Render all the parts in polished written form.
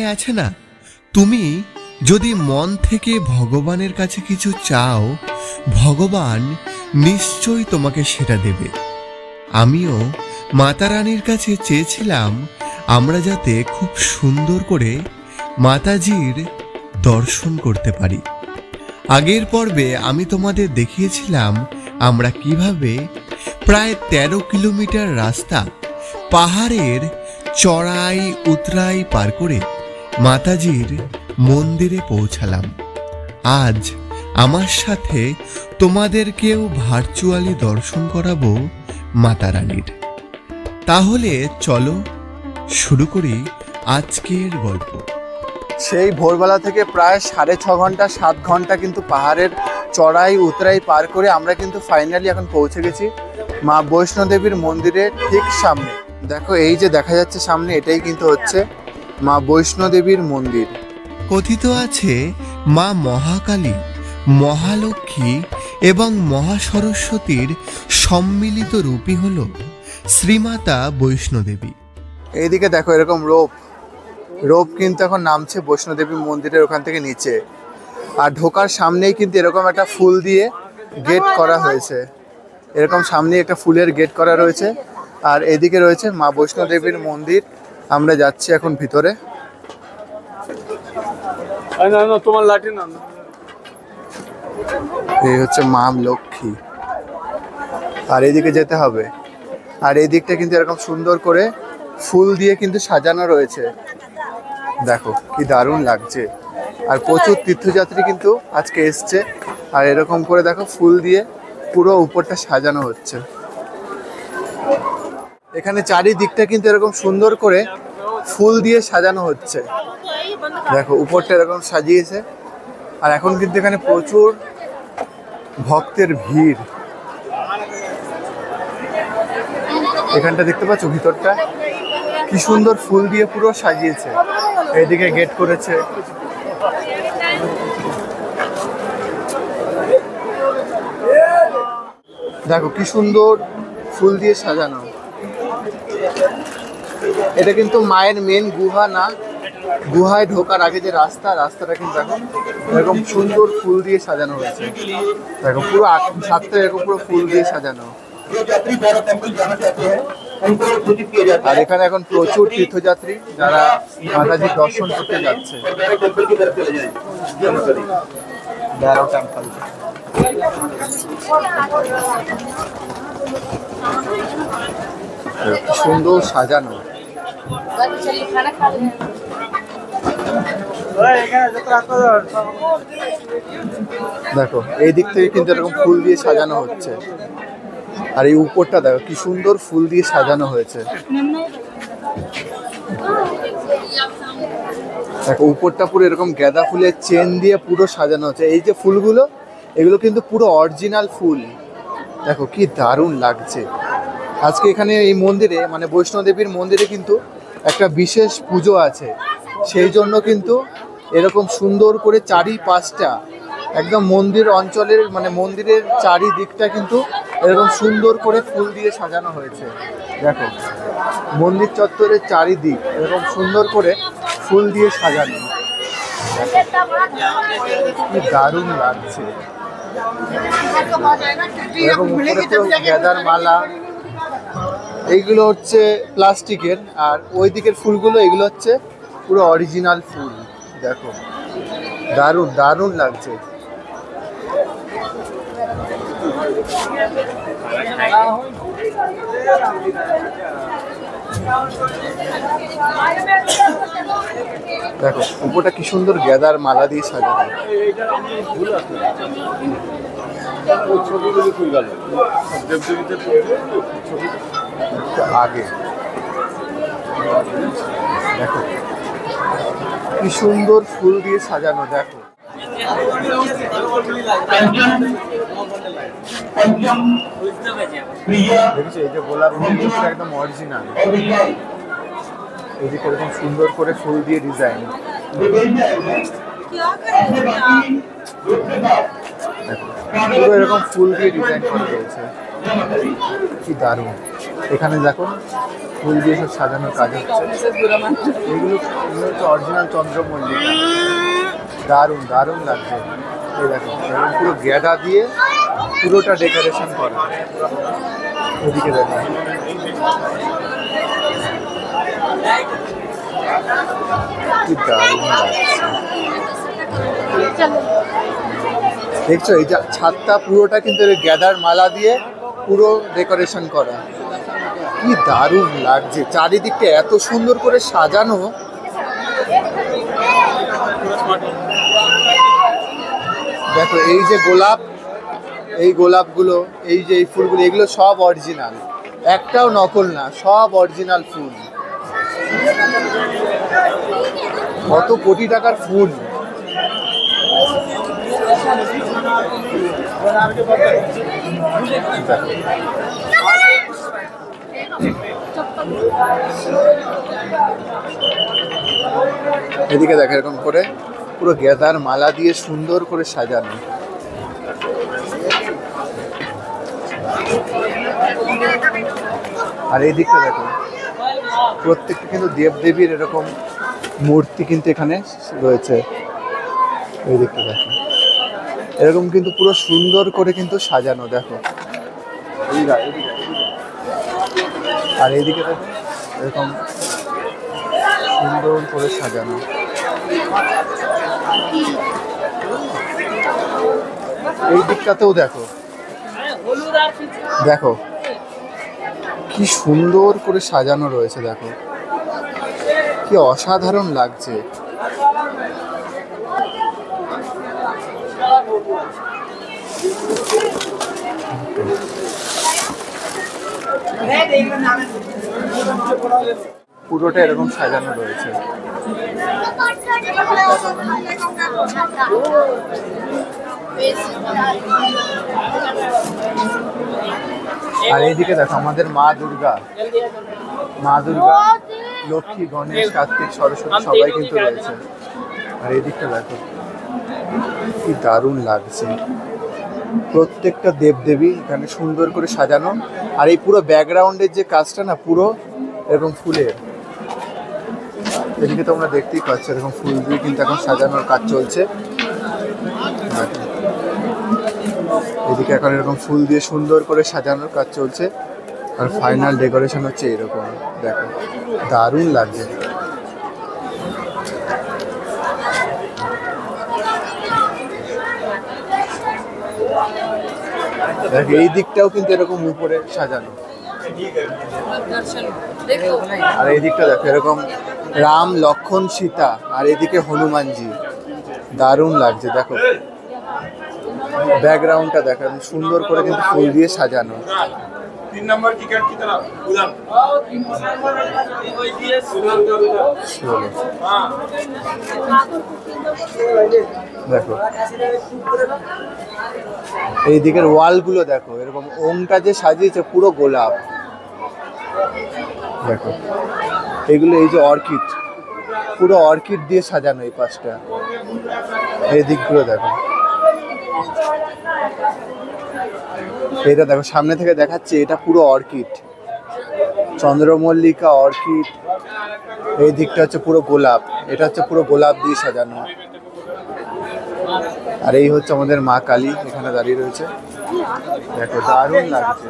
কথায় আছে না, তুমি যদি মন থেকে ভগবানের কাছে কিছু চাও, ভগবান নিশ্চয়ই তোমাকে সেটা দেবে। আমিও মাতা রানীর কাছে চেয়েছিলাম আমরা যাতে খুব সুন্দর করে মাতাজির দর্শন করতে পারি। আগের পর্বে আমি তোমাদের দেখিয়েছিলাম আমরা কিভাবে প্রায় 13 কিলোমিটার রাস্তা পাহাড়ের চড়াই উতরাই পার করে মাতাজির মন্দিরে পৌঁছালাম। আজ আমার সাথে তোমাদেরকেও ভার্চুয়ালি দর্শন করাবো মাতা রানীর। তাহলে চলো শুরু করি আজকের গল্প। সেই ভোরবেলা থেকে প্রায় 6.5 ঘন্টা 7 ঘন্টা কিন্তু পাহাড়ের চড়াই উতরাই পার করে আমরা কিন্তু ফাইনালি এখন পৌঁছে গেছি মা বৈষ্ণোদেবীর মন্দিরের ঠিক সামনে। দেখো এই যে দেখা যাচ্ছে সামনে, এটাই কিন্তু হচ্ছে মা বৈষ্ণোদেবীর মন্দির। কথিত আছে মা মহাকালী, মহালক্ষ্মী এবং মহাসরস্বতীর সম্মিলিত রূপই হল শ্রীমাতা বৈষ্ণোদেবী। এইদিকে দেখো এরকম রোপ কিন্তু এখন নামছে বৈষ্ণোদেবী মন্দিরের ওখান থেকে নিচে। আর ঢোকার সামনেই কিন্তু এরকম একটা ফুল দিয়ে গেট করা হয়েছে, এরকম সামনে একটা ফুলের গেট করা রয়েছে। আর এদিকে রয়েছে মা বৈষ্ণোদেবীর মন্দির। আমরা যাচ্ছি এখন ভিতরে। এই হচ্ছে মা লক্ষ্মী, আর এদিকে যেতে হবে। আর এই দিকটা কিন্তু এরকম সুন্দর করে ফুল দিয়ে কিন্তু সাজানো রয়েছে, দেখো কি দারুণ লাগছে। আর প্রচুর তীর্থযাত্রী কিন্তু আজকে এসছে। আর এরকম করে দেখো ফুল দিয়ে পুরো উপরটা সাজানো হচ্ছে। এখানে চারিদিকটা কিন্তু এরকম সুন্দর করে ফুল দিয়ে সাজানো হচ্ছে, দেখো উপরটা এরকম সাজিয়েছে। আর এখন কিন্তু এখানে প্রচুর ভক্তের ভিড়। এখানটা দেখতে পাচ্ছ ভিতরটা কি সুন্দর ফুল দিয়ে পুরো সাজিয়েছে। এইদিকে গেট করেছে। দেখো কি সুন্দর ফুল দিয়ে সাজানো। এটা কিন্তু মায়ের মেন গুহা না, গুহায় ঢোকার আগে যে রাস্তাটা কিন্তু দেখো এরকম সুন্দর ফুল দিয়ে সাজানো হয়েছে। দেখো পুরো ছাদটা এরকম পুরো ফুল দিয়ে সাজানো। আর এখানে এখন প্রচুর তীর্থযাত্রী যারা মাতাজির দর্শন করতে যাচ্ছে। সুন্দর সাজানো। দেখো এই দিক থেকে কিন্তু এরকম ফুল দিয়ে সাজানো হচ্ছে। আর এই উপরটা দেখো কি সুন্দর ফুল দিয়ে সাজানো হয়েছে। দেখো উপরটা পুরো এরকম গাঁদা ফুলের চেন দিয়ে পুরো সাজানো হচ্ছে। এই যে ফুলগুলো, এগুলো কিন্তু পুরো অরিজিনাল ফুল। দেখো কি দারুণ লাগছে। আজকে এখানে এই মন্দিরে মানে বৈষ্ণোদেবীর মন্দিরে কিন্তু একটা বিশেষ পুজো আছে, সেই জন্য কিন্তু এরকম সুন্দর করে চারিপাশটা একদম মন্দির অঞ্চলের মানে মন্দিরের চারিদিকটা কিন্তু এরকম সুন্দর করে ফুল দিয়ে সাজানো হয়েছে। দেখো মন্দির চত্বরের চারিদিক এরকম সুন্দর করে ফুল দিয়ে সাজানো, কি দারুণ লাগছে। এরকম উপরে পুরো গাঁদার মালা, এইগুলো হচ্ছে প্লাস্টিকের। আর ওই দিকের ফুলগুলো এগুলো হচ্ছে পুরো অরিজিনাল ফুল। দেখো দারুণ দারুণ লাগছে। দেখো উপরটা কি সুন্দর গাঁদার মালা দিয়ে সাজানো। আগে দেখো কি সুন্দর ফুল দিয়ে সাজানো। দেখো দেখেছো এই যে গোলাপ ফুলটা একদম অরিজিনাল। এদিকে এরকম সুন্দর করে ফুল দিয়ে ডিজাইন। পুরো এরকম ফুল দিয়ে ডিজাইন করা রয়েছে। কি দারুণ। এখানে দেখো ফুল দিয়ে সব সাজানোর কাজ হচ্ছে। এগুলো হচ্ছে অরিজিনাল চন্দ্রমল্লিকা। দারুণ দারুণ লাগছে। এই দেখো এরকম পুরো গ্যাদা দিয়ে পুরোটা ডেকোরেশন করা। এদিকে দেখো কি দারুণ লাগছে। দেখছো এই ছাদটা পুরোটা কিন্তু গ্যাদার মালা দিয়ে পুরো ডেকোরেশন করা। কি দারুণ লাগছে, চারিদিকটা এত সুন্দর করে সাজানো। দেখো এই যে গোলাপ, এই গোলাপগুলো, এই যে এই ফুলগুলো, এগুলো সব অরিজিনাল, একটাও নকল না, সব অরিজিনাল ফুল। কত কোটি টাকার ফুল। এদিকে দেখো এরকম করে পুরো গেঁদার মালা দিয়ে সুন্দর করে সাজানো। আর এই দিকটা দেখো প্রত্যেকটা কিন্তু দেবদেবীর এরকম মূর্তি কিন্তু এখানে রয়েছে। এই দিকটা দেখো এরকম কিন্তু পুরো সুন্দর করে কিন্তু সাজানো। দেখো আর এইদিকে দেখো এরকম সুন্দর করে সাজানো। এই দিকটাতেও দেখো, দেখো কি সুন্দর করে সাজানো রয়েছে। দেখো কি অসাধারণ লাগছে। পুরোটা এরকম সাজানো রয়েছে। আর এইদিকে দেখো আমাদের মা দুর্গা, মা দুর্গা, লক্ষ্মী, গণেশ, কার্তিক, সরস্বতী সবাই কিন্তু রয়েছে। আর এই দিকটা দেখো কি দারুণ লাগছে। প্রত্যেকটা দেবদেবী এখানে সুন্দর করে সাজানো। আর এই পুরো ব্যাকগ্রাউন্ডের যে কাজটা না পুরো এরকম ফুলের, এদিকে তোমরা দেখতেই পাচ্ছ এরকম ফুল দিয়ে কিন্তু এখন সাজানোর কাজ চলছে। এদিকে এখন এরকম ফুল দিয়ে সুন্দর করে সাজানোর কাজ চলছে। আর ফাইনাল ডেকোরেশন হচ্ছে এরকম। দেখো দারুণ লাগছে। দেখো এই দিকটাও কিন্তু এরকম উপরে সাজানো। আর এই দিকটা দেখো এরকম রাম, লক্ষ্মণ, সীতা, আর এদিকে হনুমানজি। দারুণ লাগছে। দেখো ব্যাকগ্রাউন্ডটা দেখো সুন্দর করে কিন্তু ফুল দিয়ে সাজানো। দেখো এই দিকের ওয়ালগুলো দেখো এরকম ওমটা যে সাজিয়েছে পুরো গোলাপ। দেখো এগুলো এই যে অর্কিড, পুরো অর্কিড দিয়ে সাজানো এই পাশটা। এই দিকগুলো দেখো, এটা দেখো সামনে থেকে দেখাচ্ছে, এটা পুরো অর্কিড, চন্দ্রমল্লিকা, অর্কিড। এই দিকটা হচ্ছে পুরো গোলাপ, এটা হচ্ছে পুরো গোলাপ দিয়ে সাজানো। আর এই হচ্ছে আমাদের মা কালী এখানে দাঁড়িয়ে রয়েছে। দেখো দারুণ লাগছে।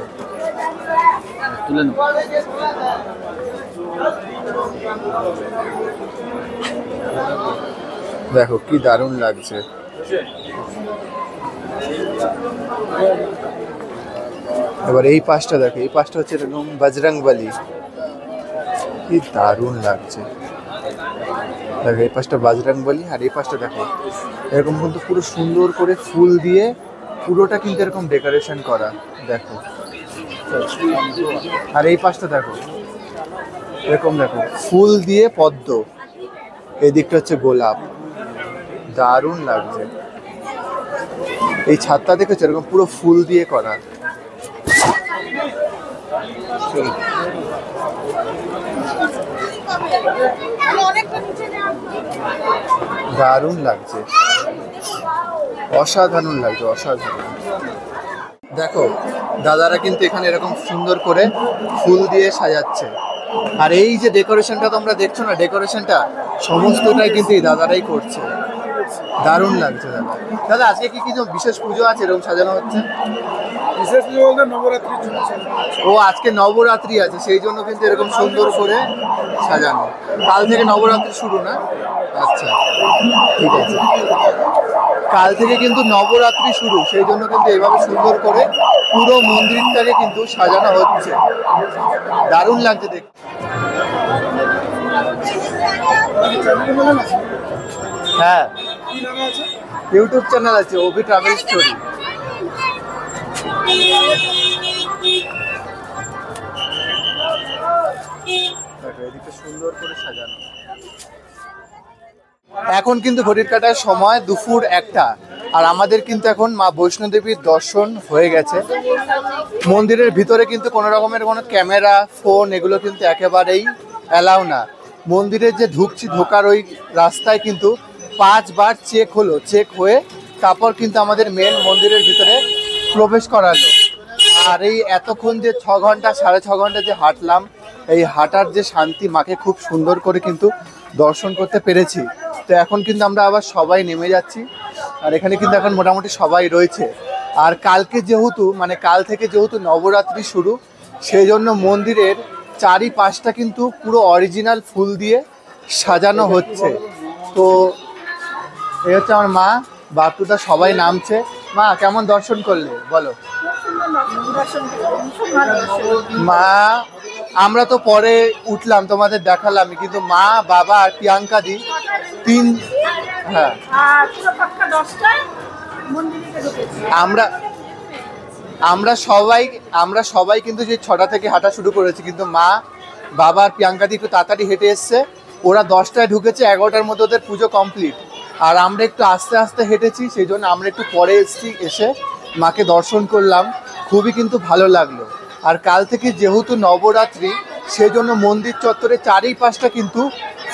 দেখো কি দারুণ লাগছে। এবার এই পাশটা দেখো, এই পাশটা হচ্ছে এরকম বজরংবলী। কি দারুণ লাগছে। দেখো এই পাশটা বজরংবলী, আর এই পাশটা দেখো এরকম কিন্তু পুরো সুন্দর করে ফুল দিয়ে পুরোটা কিন্তু এরকম ডেকোরেশন করা। দেখো আর এই পাশটা দেখো এরকম, দেখো ফুল দিয়ে পদ্ম, এই দিকটা হচ্ছে গোলাপ। দারুণ লাগছে। এই ছাদটা দেখেছো এরকম পুরো ফুল দিয়ে করা। দারুণ লাগছে, অসাধারণ লাগছে, অসাধারণ। দেখো দাদারা কিন্তু এখানে এরকম সুন্দর করে ফুল দিয়ে সাজাচ্ছে। আর এই যে ডেকোরেশনটা তোমরা দেখছো না, ডেকোরেশনটা সমস্তটাই কিন্তু এই দাদারাই করছে। দারুণ লাগছে দাদা। দাদা আজকে কি কিছু বিশেষ পুজো আছে এরকম সাজানো হচ্ছে? বিশেষ পুজো বলতে নবরাত্রি চলছে। ও আজকে নবরাত্রি আছে, সেই জন্য কিন্তু এরকম সুন্দর করে সাজানো। কাল থেকে নবরাত্রি শুরু না? আচ্ছা ঠিক আছে, কাল থেকে কিন্তু নবরাত্রি শুরু, সেই জন্য কিন্তু এভাবে সুন্দর করে পুরো মন্দিরটাকে কিন্তু সাজানো হচ্ছে। দারুণ লাগছে দেখতে। হ্যাঁ, কি নামে আছে? ইউটিউব চ্যানেল আছে ওবি ট্রাভেল স্টোরি। এদিকে সুন্দর করে সাজানো। এখন কিন্তু ঘড়ির কাটার সময় দুপুর 1টা, আর আমাদের কিন্তু এখন মা বৈষ্ণোদেবীর দর্শন হয়ে গেছে। মন্দিরের ভিতরে কিন্তু কোনো রকমের কোনো ক্যামেরা, ফোন এগুলো কিন্তু একেবারেই অ্যালাউ না। মন্দিরে যে ঢোকার ওই রাস্তায় কিন্তু 5 বার চেক হলো, চেক হয়ে তারপর কিন্তু আমাদের মেন মন্দিরের ভিতরে প্রবেশ করালো। আর এই এতক্ষণ যে 6 ঘন্টা 6.5 ঘন্টা যে হাঁটলাম, এই হাঁটার যে শান্তি, মাকে খুব সুন্দর করে কিন্তু দর্শন করতে পেরেছি। তো এখন কিন্তু আমরা আবার সবাই নেমে যাচ্ছি, আর এখানে কিন্তু এখন মোটামুটি সবাই রয়েছে। আর কালকে যেহেতু কাল থেকে যেহেতু নবরাত্রি শুরু, সেই জন্য মন্দিরের চারিপাশটা কিন্তু পুরো অরিজিনাল ফুল দিয়ে সাজানো হচ্ছে। তো এই হচ্ছে আমার মা, বাপুদা, সবাই নামছে। মা কেমন দর্শন করলে বলো? মা আমরা তো পরে উঠলাম, তোমাদের দেখালাম, কিন্তু মা, বাবা আর প্রিয়াঙ্কা দি হ্যাঁ আমরা সবাই কিন্তু যে 6টা থেকে হাঁটা শুরু করেছি, কিন্তু মা, বাবা আর প্রিয়াঙ্কা দি একটু তাড়াতাড়ি হেঁটে এসছে। ওরা 10টায় ঢুকেছে, 11টার মধ্যে ওদের পুজো কমপ্লিট। আর আমরা একটু আস্তে আস্তে হেঁটেছি, সেই জন্য আমরা একটু পরে এসে মাকে দর্শন করলাম। খুবই কিন্তু ভালো লাগলো। আর কাল থেকে যেহেতু নবরাত্রি, সেই জন্য মন্দির চত্বরে চারিপাশটা কিন্তু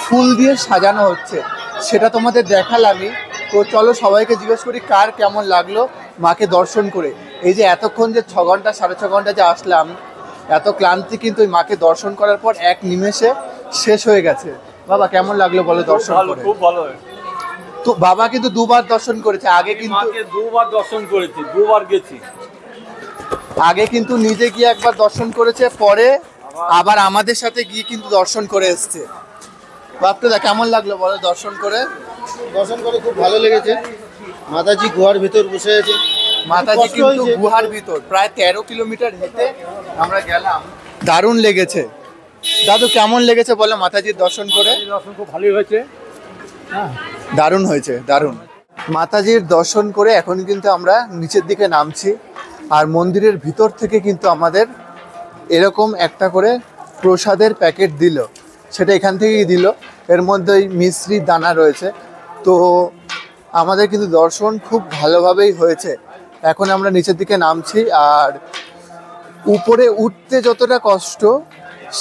ফুল দিয়ে সাজানো হচ্ছে, সেটা তোমাদের দেখালামই। তো চলো সবাইকে জিজ্ঞেস করি কার কেমন লাগলো মাকে দর্শন করে। এই যে এতক্ষণ যে 6 ঘন্টা 6.5 ঘন্টা যে আসলাম, এত ক্লান্তি কিন্তু ওই মাকে দর্শন করার পর এক নিমেষে শেষ হয়ে গেছে। বাবা কেমন লাগলো বলো দর্শন করে? খুব ভালো। তো বাবা কিন্তু 2বার দর্শন করেছে, আগে কিন্তু 2বার দর্শন করেছি, 2বার গেছি। আগে কিন্তু নিজে গিয়ে একবার দর্শন করেছে, পরে আবার আমাদের সাথে গিয়ে কিন্তু দর্শন করে এসছে। বাপটা কেমন লাগলো বলো দর্শন করে? দর্শন করে খুব ভালো লেগেছে। মাতাজি গুহার ভিতর বসে আছে। মাতাজি কিন্তু গুহার ভিতর প্রায় 13 কিলোমিটার হেঁটে আমরা গেলাম। দারুণ লেগেছে। দাদু কেমন লেগেছে বলো মাতাজির দর্শন করে? দর্শন খুব ভালোই হয়েছে। দারুণ হয়েছে, দারুণ। মাতাজির দর্শন করে এখন কিন্তু আমরা নিচের দিকে নামছি। আর মন্দিরের ভিতর থেকে কিন্তু আমাদের এরকম একটা করে প্রসাদের প্যাকেট দিল, সেটা এখান থেকেই দিল। এর মধ্যে ওই মিশ্রির দানা রয়েছে। তো আমাদের কিন্তু দর্শন খুব ভালোভাবেই হয়েছে। এখন আমরা নিচের দিকে নামছি। আর উপরে উঠতে যতটা কষ্ট,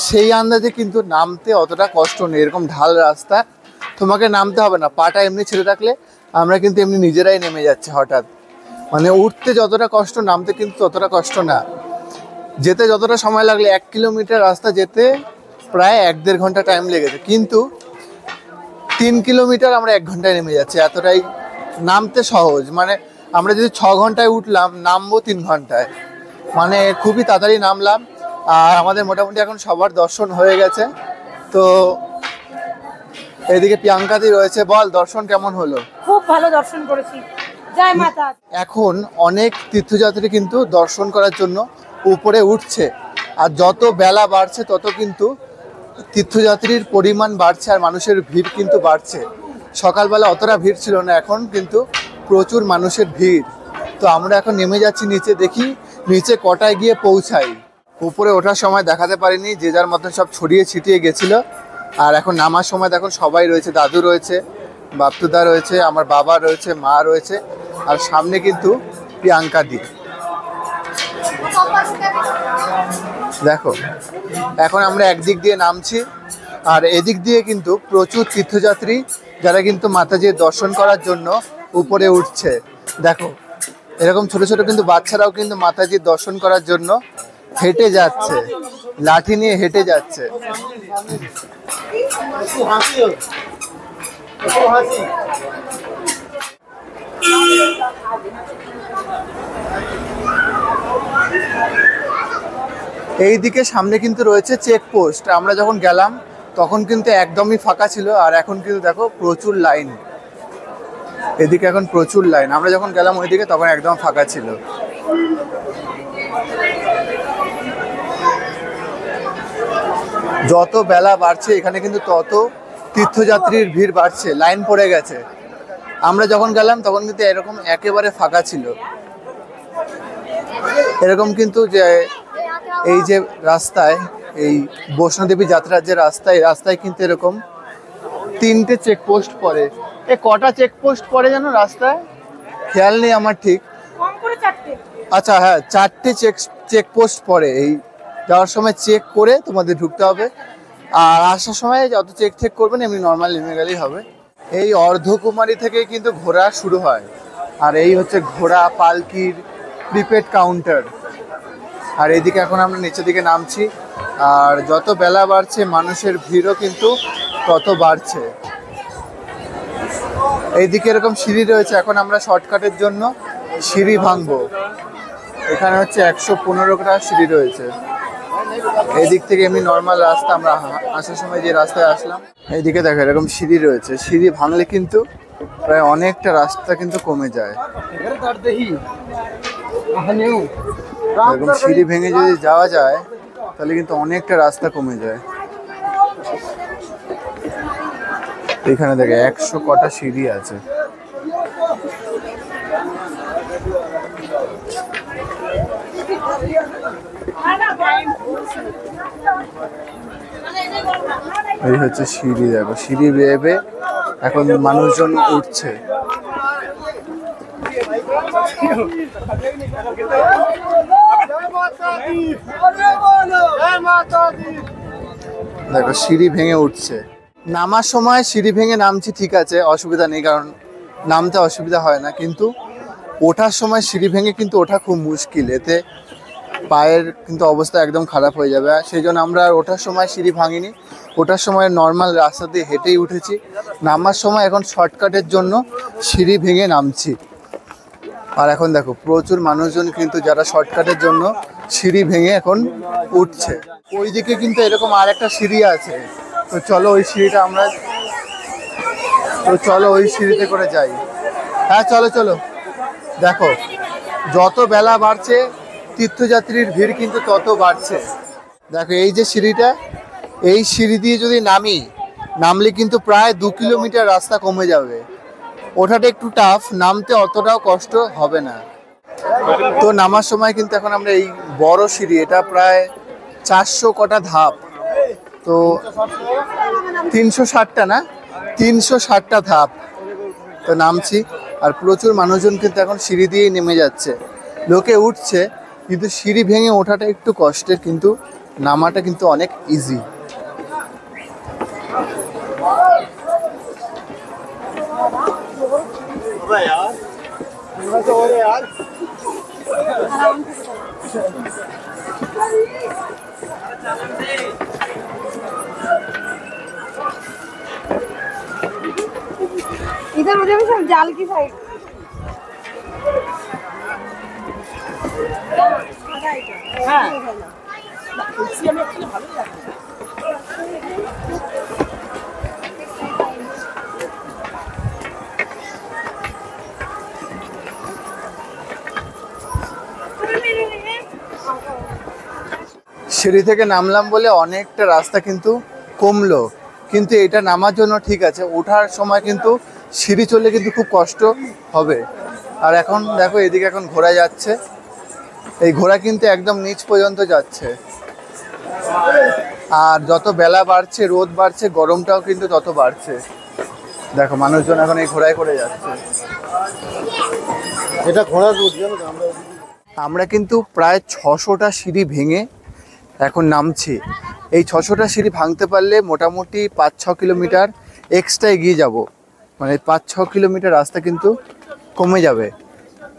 সেই আন্দাজে কিন্তু নামতে অতটা কষ্ট নেই। এরকম ঢাল রাস্তা, তোমাকে নামতে হবে না, পাটা এমনি ছেড়ে রাখলে আমরা কিন্তু এমনি নিজেরাই নেমে যাচ্ছে হঠাৎ। উঠতে যতটা কষ্ট, নামতে কিন্তু ততটা কষ্ট না। যেতে যতটা সময় লাগলে 1 কিলোমিটার রাস্তা যেতে প্রায় 1-1.5 ঘন্টা টাইম লেগেছে, কিন্তু 3 কিলোমিটার আমরা 1 ঘন্টায় নেমে যাচ্ছি। এতটাই নামতে সহজ। আমরা যদি 6 ঘন্টায় উঠলাম, নামবো 3 ঘন্টায়। খুবই তাড়াতাড়ি নামলাম। আর আমাদের মোটামুটি এখন সবার দর্শন হয়ে গেছে। তো এদিকে প্রিয়াঙ্কাদি রয়েছে, বল দর্শন কেমন হলো? খুব ভালো দর্শন করেছি, জয় মাতা। এখন অনেক তীর্থযাত্রী কিন্তু দর্শন করার জন্য উপরে উঠছে। আর যত বেলা বাড়ছে তত কিন্তু তীর্থযাত্রীর পরিমাণ বাড়ছে, আর মানুষের ভিড় কিন্তু বাড়ছে। সকালবেলা অতটা ভিড় ছিল না, এখন কিন্তু প্রচুর মানুষের ভিড়। তো আমরা এখন নেমে যাচ্ছি নিচে, দেখি নিচে কটায় গিয়ে পৌঁছাই। উপরে ওঠার সময় দেখাতে পারিনি, যে যার মধ্যে সব ছড়িয়ে ছিটিয়ে গেছিলো। আর এখন নামার সময় দেখুন সবাই রয়েছে, দাদু রয়েছে, বাপ্তুদা রয়েছে, আমার বাবা রয়েছে, মা রয়েছে, আর সামনে কিন্তু প্রিয়াঙ্কা দি। দেখো এখন আমরা একদিক দিয়ে নামছি, আর এদিক দিয়ে কিন্তু প্রচুর তীর্থযাত্রী যারা কিন্তু মাতাজির দর্শন করার জন্য উপরে উঠছে। দেখো এরকম ছোট ছোট কিন্তু বাচ্চারাও কিন্তু মাতাজির দর্শন করার জন্য হেঁটে যাচ্ছে, লাঠি নিয়ে হেঁটে যাচ্ছে। এইদিকে সামনে কিন্তু রয়েছে চেকপোস্ট। আমরা যখন গেলাম তখন কিন্তু একদমই ফাঁকা ছিল, আর এখন কিন্তু দেখো প্রচুর লাইন। এদিকে এখন প্রচুর লাইন, আমরা যখন গেলাম ওইদিকে তখন একদম ফাঁকা ছিল। যত বেলা বাড়ছে এখানে কিন্তু তত তীর্থযাত্রীর ভিড় বাড়ছে, লাইন পড়ে গেছে। আমরা যখন গেলাম তখন কিন্তু এরকম একেবারে ফাঁকা ছিল। এরকম কিন্তু যে এই যে রাস্তায়, এই বৈষ্ণোদেবী যাত্রার যে রাস্তায়, রাস্তায় কিন্তু এরকম 3টে চেকপোস্ট পড়ে। এ কটা চেকপোস্ট পড়ে জানো রাস্তায়? খেয়াল নেই আমার ঠিক। কম করে 4টে। আচ্ছা হ্যাঁ, 4টে চেকপোস্ট পড়ে। এই যাওয়ার সময় চেক করে তোমাদের ঢুকতে হবে, আর আসার সময় যত চেক ঠেক করবেন এমনি নর্মাল নেমে গেলেই হবে। এই অর্ধকুমারী থেকে কিন্তু ঘোরা শুরু হয়, আর এই হচ্ছে ঘোড়া পালকির প্রিপেড কাউন্টার। আর এইদিকে এখন আমরা নিচের দিকে নামছি, আর যত বেলা বাড়ছে মানুষের ভিড়ও কিন্তু তত বাড়ছে। এইদিকে এরকম সিঁড়ি রয়েছে, এখন আমরা শর্টকাটের জন্য সিঁড়ি ভাঙবো। এখানে হচ্ছে 115টা সিঁড়ি রয়েছে। এই দিক থেকে এমনি নর্মাল রাস্তা, আমরা আসার সময় যে রাস্তায় আসলাম এইদিকে দেখো এরকম সিঁড়ি রয়েছে। সিঁড়ি ভাঙলে কিন্তু প্রায় অনেকটা রাস্তা কিন্তু কমে যায়। এরকম সিঁড়ি ভেঙে যদি যাওয়া যায় তাহলে কিন্তু অনেকটা রাস্তা কমে যায়। এখানে দেখে 100 কটা সিঁড়ি আছে। এই হচ্ছে সিঁড়ি, দেখো সিঁড়ি বেয়ে বেয়ে এখন মানুষজন উঠছে। দেখো সিঁড়ি ভেঙে উঠছে। নামার সময় সিঁড়ি ভেঙে নামছি ঠিক আছে, অসুবিধা নেই, কারণ নামতে অসুবিধা হয় না, কিন্তু ওঠার সময় সিঁড়ি ভেঙে কিন্তু ওঠা খুব মুশকিল। এতে পায়ের কিন্তু অবস্থা একদম খারাপ হয়ে যাবে। সেই জন্য আমরা আর ওঠার সময় সিঁড়ি ভাঙিনি, ওঠার সময় নর্মাল রাস্তা দিয়ে হেঁটেই উঠেছি। নামার সময় এখন শর্টকাটের জন্য সিঁড়ি ভেঙে নামছি। আর এখন দেখো প্রচুর মানুষজন কিন্তু যারা শর্টকাটের জন্য সিঁড়ি ভেঙে এখন উঠছে। ওইদিকে কিন্তু এরকম আর একটা সিঁড়ি আছে, তো চলো ওই সিঁড়িটা আমরা, তো চলো ওই সিঁড়িতে করে যাই। হ্যাঁ চলো চলো। দেখো যত বেলা বাড়ছে তীর্থযাত্রীর ভিড় কিন্তু তত বাড়ছে। দেখো এই যে সিঁড়িটা, এই সিঁড়ি দিয়ে যদি নামলে কিন্তু প্রায় 2 কিলোমিটার রাস্তা কমে যাবে। ওঠাটা একটু টাফ, নামতে অতটাও কষ্ট হবে না। তো নামার সময় কিন্তু এখন আমরা এই বড় সিঁড়ি, এটা প্রায় 400 কটা ধাপ, তো 360টা না 360টা ধাপ, তো নামছি। আর প্রচুর মানুষজন কিন্তু এখন সিঁড়ি দিয়েই নেমে যাচ্ছে। লোকে উঠছে, কিন্তু সিঁড়ি ভেঙে ওঠাটা একটু কষ্টের, কিন্তু নামাটা কিন্তু অনেক ইজি। इधर मुझे भी सब जाल की साइड। हाँ সিঁড়ি থেকে নামলাম বলে অনেকটা রাস্তা কিন্তু কমলো, কিন্তু এটা নামার জন্য ঠিক আছে। ওঠার সময় কিন্তু সিঁড়ি চললে কিন্তু খুব কষ্ট হবে। আর এখন দেখো এদিকে এখন ঘোড়া যাচ্ছে, এই ঘোড়া কিন্তু একদম নিচ পর্যন্ত যাচ্ছে। আর যত বেলা বাড়ছে, রোদ বাড়ছে, গরমটাও কিন্তু তত বাড়ছে। দেখো মানুষজন এখন এই ঘোড়ায় করে যাচ্ছে। এটা ঘোড়ার রুট জানো তো, আমরা কিন্তু প্রায় 600টা সিঁড়ি ভেঙে এখন নামছি। এই 600টা সিঁড়ি ভাঙতে পারলে মোটামুটি 5-6 কিলোমিটার এক্সট্রা এগিয়ে যাব, মানে 5-6 কিলোমিটার রাস্তা কিন্তু কমে যাবে।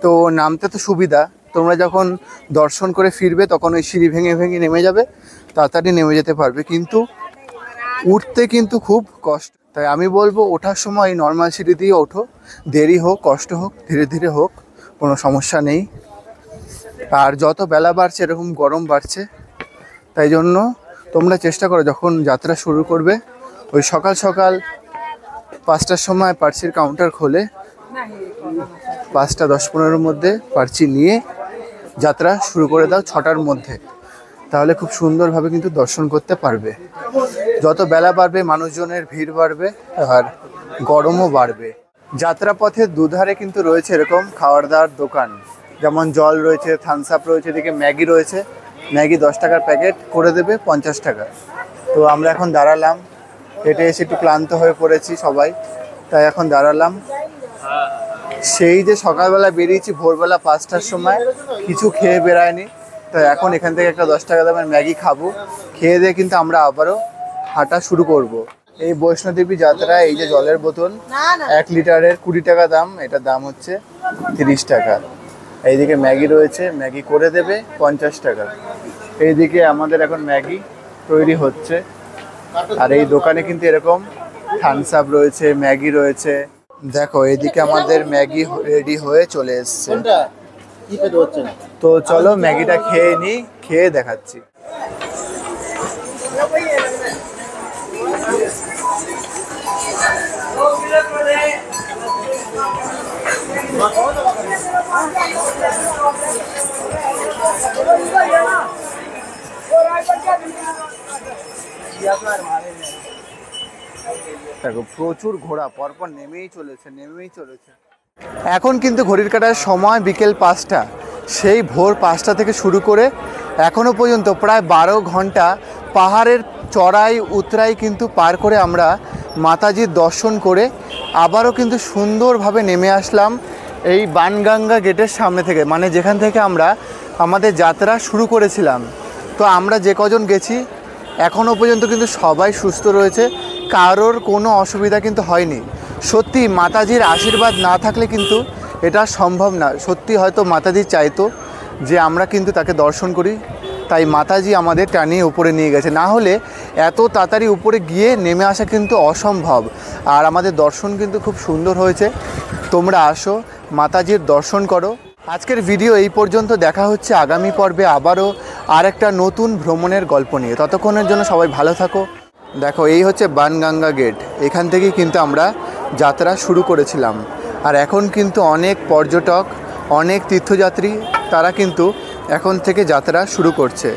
তো নামতে তো সুবিধা, তোমরা যখন দর্শন করে ফিরবে তখন ওই সিঁড়ি ভেঙে ভেঙে নেমে যাবে, তাড়াতাড়ি নেমে যেতে পারবে, কিন্তু উঠতে কিন্তু খুব কষ্ট। তাই আমি বলবো ওঠার সময় নর্মাল সিঁড়ি দিয়ে ওঠো, দেরি হোক কষ্ট হোক ধীরে ধীরে হোক, কোনো সমস্যা নেই। আর যত বেলা বাড়ছে এরকম গরম বাড়ছে, তাই জন্য তোমরা চেষ্টা করো যখন যাত্রা শুরু করবে ওই সকাল সকাল 5টার সময় পার্সির কাউন্টার খোলে, 5টা 10-15-এর মধ্যে পার্সি নিয়ে যাত্রা শুরু করে দাও 6টার মধ্যে, তাহলে খুব সুন্দরভাবে কিন্তু দর্শন করতে পারবে। যত বেলা বাড়বে মানুষজনের ভিড় বাড়বে আর গরমও বাড়বে। যাত্রাপথের দুধারে কিন্তু রয়েছে এরকম খাওয়ার দাওয়ার দোকান, যেমন জল রয়েছে, থামস আপ রয়েছে, এদিকে ম্যাগি রয়েছে। ম্যাগি 10 টাকার প্যাকেট করে দেবে 50 টাকা। তো আমরা এখন দাঁড়ালাম, হেঁটে এসে একটু ক্লান্ত হয়ে পড়েছি সবাই, তাই এখন দাঁড়ালাম। সেই যে সকালবেলা বেরিয়েছি ভোরবেলা 5টার সময়, কিছু খেয়ে বেরায়নি, তো এখন এখান থেকে একটা 10 টাকা দামের ম্যাগি খাবো, খেয়ে দিয়ে কিন্তু আমরা আবারও হাঁটা শুরু করব। এই বৈষ্ণোদেবী যাত্রায় এই যে জলের বোতল 1 লিটারের 20 টাকা দাম, এটার দাম হচ্ছে 30 টাকা। এইদিকে ম্যাগি রয়েছে, ম্যাগি করে দেবে 50 টাকা। এইদিকে আমাদের এখন ম্যাগি তৈরি হচ্ছে, আর এই দোকানে কিন্তু এরকম থামস আপ রয়েছে, ম্যাগি রয়েছে। দেখো এইদিকে আমাদের ম্যাগি রেডি হয়ে চলে এসছে। তো চলো ম্যাগিটা খেয়ে নিই, খেয়ে দেখাচ্ছি। দেখো প্রচুর ঘোড়া পরপর নেমেই চলেছে। এখন কিন্তু ঘড়ির কাঁটার সময় বিকেল 5টা, সেই ভোর 5টা থেকে শুরু করে এখনো পর্যন্ত প্রায় 12 ঘন্টা পাহাড়ের চড়াই উতরাই কিন্তু পার করে আমরা মাতাজির দর্শন করে আবারও কিন্তু সুন্দরভাবে নেমে আসলাম এই বানগঙ্গা গেটের সামনে থেকে, মানে যেখান থেকে আমরা আমাদের যাত্রা শুরু করেছিলাম। তো আমরা যে কজন গেছি এখনও পর্যন্ত কিন্তু সবাই সুস্থ রয়েছে, কারোর কোনো অসুবিধা কিন্তু হয়নি। সত্যি মাতাজির আশীর্বাদ না থাকলে কিন্তু এটা সম্ভব না। সত্যি হয়তো মাতাজি চাইতো যে আমরা কিন্তু তাকে দর্শন করি, তাই মাতাজি আমাদের টানিয়ে উপরে নিয়ে গেছে, না হলে এত তাড়াতাড়ি উপরে গিয়ে নেমে আসা কিন্তু অসম্ভব। আর আমাদের দর্শন কিন্তু খুব সুন্দর হয়েছে। তোমরা আসো, মাতাজির দর্শন করো। আজকের ভিডিও এই পর্যন্ত, দেখা হচ্ছে আগামী পর্বে আবারও আরেকটা নতুন ভ্রমণের গল্প নিয়ে। ততক্ষণের জন্য সবাই ভালো থাকো। দেখো এই হচ্ছে বানগঙ্গা গেট, এখান থেকেই কিন্তু আমরা যাত্রা শুরু করেছিলাম। আর এখন কিন্তু অনেক পর্যটক, অনেক তীর্থযাত্রী তারা কিন্তু এখন থেকে যাত্রা শুরু করছে।